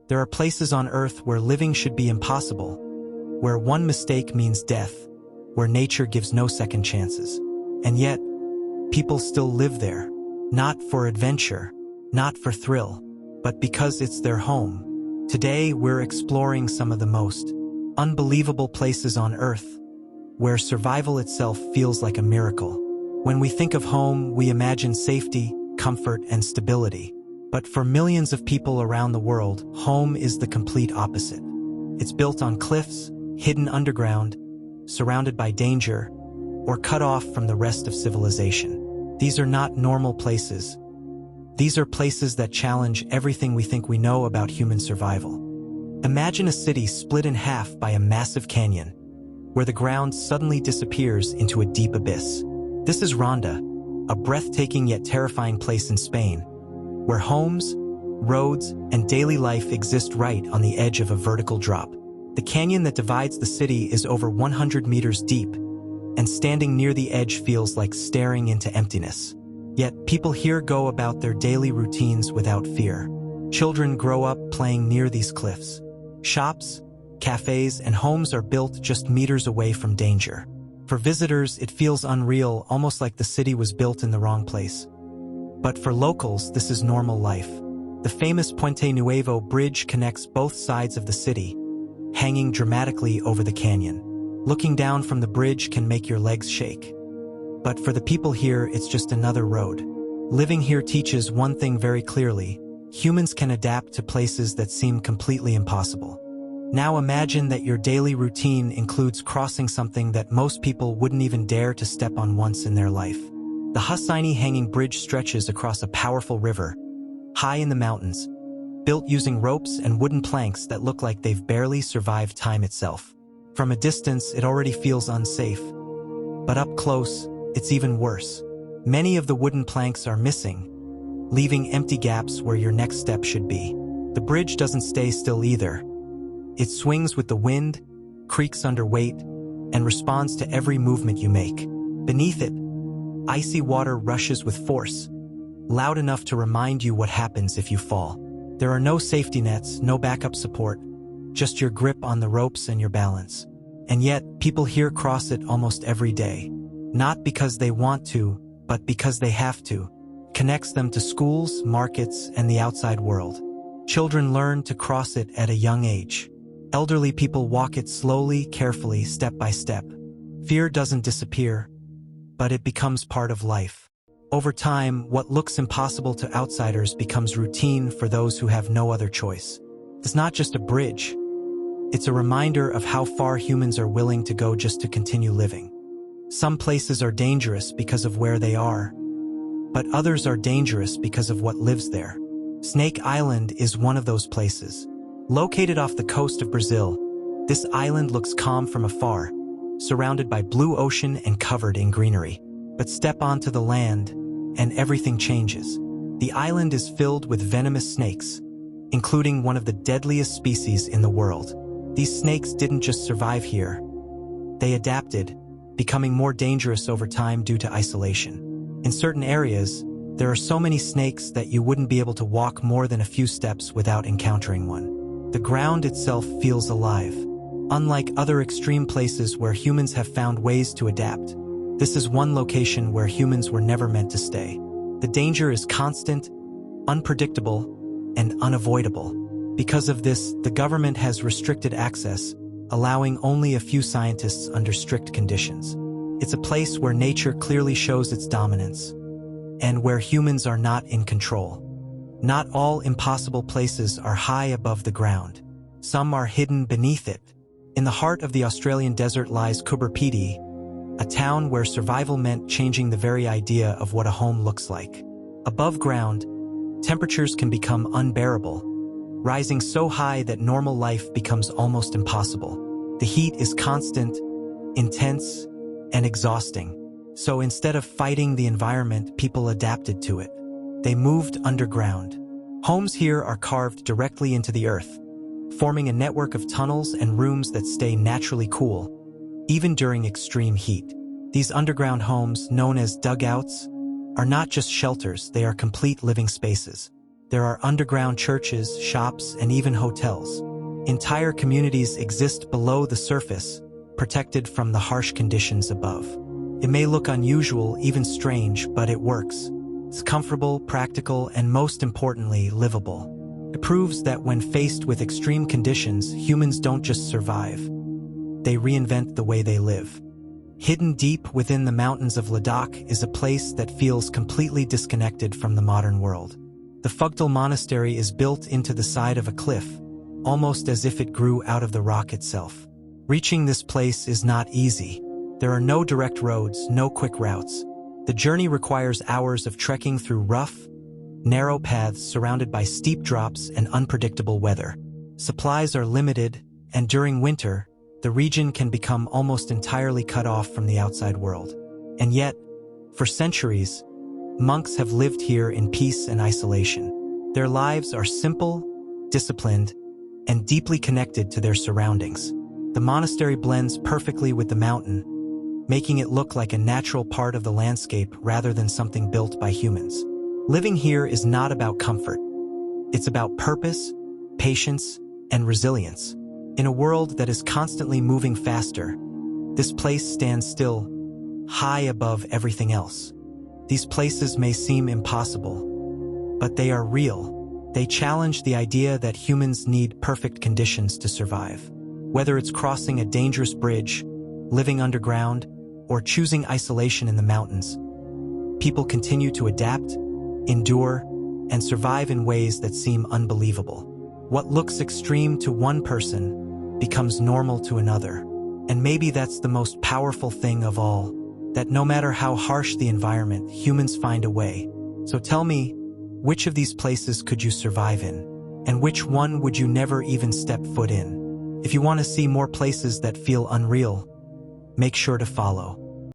There are places on Earth where living should be impossible, where one mistake means death, where nature gives no second chances. And yet, people still live there, not for adventure, not for thrill, but because it's their home. Today, we're exploring some of the most unbelievable places on Earth, where survival itself feels like a miracle. When we think of home, we imagine safety, comfort, and stability. But for millions of people around the world, home is the complete opposite. It's built on cliffs, hidden underground, surrounded by danger, or cut off from the rest of civilization. These are not normal places. These are places that challenge everything we think we know about human survival. Imagine a city split in half by a massive canyon, where the ground suddenly disappears into a deep abyss. This is Ronda, a breathtaking yet terrifying place in Spain, where homes, roads, and daily life exist right on the edge of a vertical drop. The canyon that divides the city is over 100 meters deep, and standing near the edge feels like staring into emptiness. Yet people here go about their daily routines without fear. Children grow up playing near these cliffs. Shops, cafes, and homes are built just meters away from danger. For visitors, it feels unreal, almost like the city was built in the wrong place. But for locals, this is normal life. The famous Puente Nuevo bridge connects both sides of the city, hanging dramatically over the canyon. Looking down from the bridge can make your legs shake. But for the people here, it's just another road. Living here teaches one thing very clearly: humans can adapt to places that seem completely impossible. Now imagine that your daily routine includes crossing something that most people wouldn't even dare to step on once in their life. The Hussaini hanging bridge stretches across a powerful river, high in the mountains, built using ropes and wooden planks that look like they've barely survived time itself. From a distance, it already feels unsafe. But up close, it's even worse. Many of the wooden planks are missing, leaving empty gaps where your next step should be. The bridge doesn't stay still either. It swings with the wind, creaks under weight, and responds to every movement you make. Beneath it, icy water rushes with force, loud enough to remind you what happens if you fall. There are no safety nets, no backup support, just your grip on the ropes and your balance. And yet, people here cross it almost every day. Not because they want to, but because they have to. It connects them to schools, markets, and the outside world. Children learn to cross it at a young age. Elderly people walk it slowly, carefully, step by step. Fear doesn't disappear, but it becomes part of life. Over time, what looks impossible to outsiders becomes routine for those who have no other choice. It's not just a bridge. It's a reminder of how far humans are willing to go just to continue living. Some places are dangerous because of where they are, but others are dangerous because of what lives there. Snake Island is one of those places. Located off the coast of Brazil, this island looks calm from afar, surrounded by blue ocean and covered in greenery. But step onto the land, and everything changes. The island is filled with venomous snakes, including one of the deadliest species in the world. These snakes didn't just survive here. They adapted, becoming more dangerous over time due to isolation. In certain areas, there are so many snakes that you wouldn't be able to walk more than a few steps without encountering one. The ground itself feels alive. Unlike other extreme places where humans have found ways to adapt, this is one location where humans were never meant to stay. The danger is constant, unpredictable, and unavoidable. Because of this, the government has restricted access, allowing only a few scientists under strict conditions. It's a place where nature clearly shows its dominance, and where humans are not in control. Not all impossible places are high above the ground. Some are hidden beneath it. In the heart of the Australian desert lies Coober Pedy, a town where survival meant changing the very idea of what a home looks like. Above ground, temperatures can become unbearable, rising so high that normal life becomes almost impossible. The heat is constant, intense, and exhausting. So instead of fighting the environment, people adapted to it. They moved underground. Homes here are carved directly into the earth, forming a network of tunnels and rooms that stay naturally cool, even during extreme heat. These underground homes, known as dugouts, are not just shelters, they are complete living spaces. There are underground churches, shops, and even hotels. Entire communities exist below the surface, protected from the harsh conditions above. It may look unusual, even strange, but it works. It's comfortable, practical, and most importantly, livable. It proves that when faced with extreme conditions, humans don't just survive. They reinvent the way they live. Hidden deep within the mountains of Ladakh is a place that feels completely disconnected from the modern world. The Phugdal Monastery is built into the side of a cliff, almost as if it grew out of the rock itself. Reaching this place is not easy. There are no direct roads, no quick routes. The journey requires hours of trekking through rough, narrow paths surrounded by steep drops and unpredictable weather. Supplies are limited, and during winter, the region can become almost entirely cut off from the outside world. And yet, for centuries, monks have lived here in peace and isolation. Their lives are simple, disciplined, and deeply connected to their surroundings. The monastery blends perfectly with the mountain, making it look like a natural part of the landscape rather than something built by humans. Living here is not about comfort. It's about purpose, patience, and resilience. In a world that is constantly moving faster, this place stands still, high above everything else. These places may seem impossible, but they are real. They challenge the idea that humans need perfect conditions to survive. Whether it's crossing a dangerous bridge, living underground, or choosing isolation in the mountains, people continue to adapt, endure, and survive in ways that seem unbelievable. What looks extreme to one person becomes normal to another. And maybe that's the most powerful thing of all, that no matter how harsh the environment, humans find a way. So tell me, which of these places could you survive in? And which one would you never even step foot in? If you want to see more places that feel unreal, make sure to follow.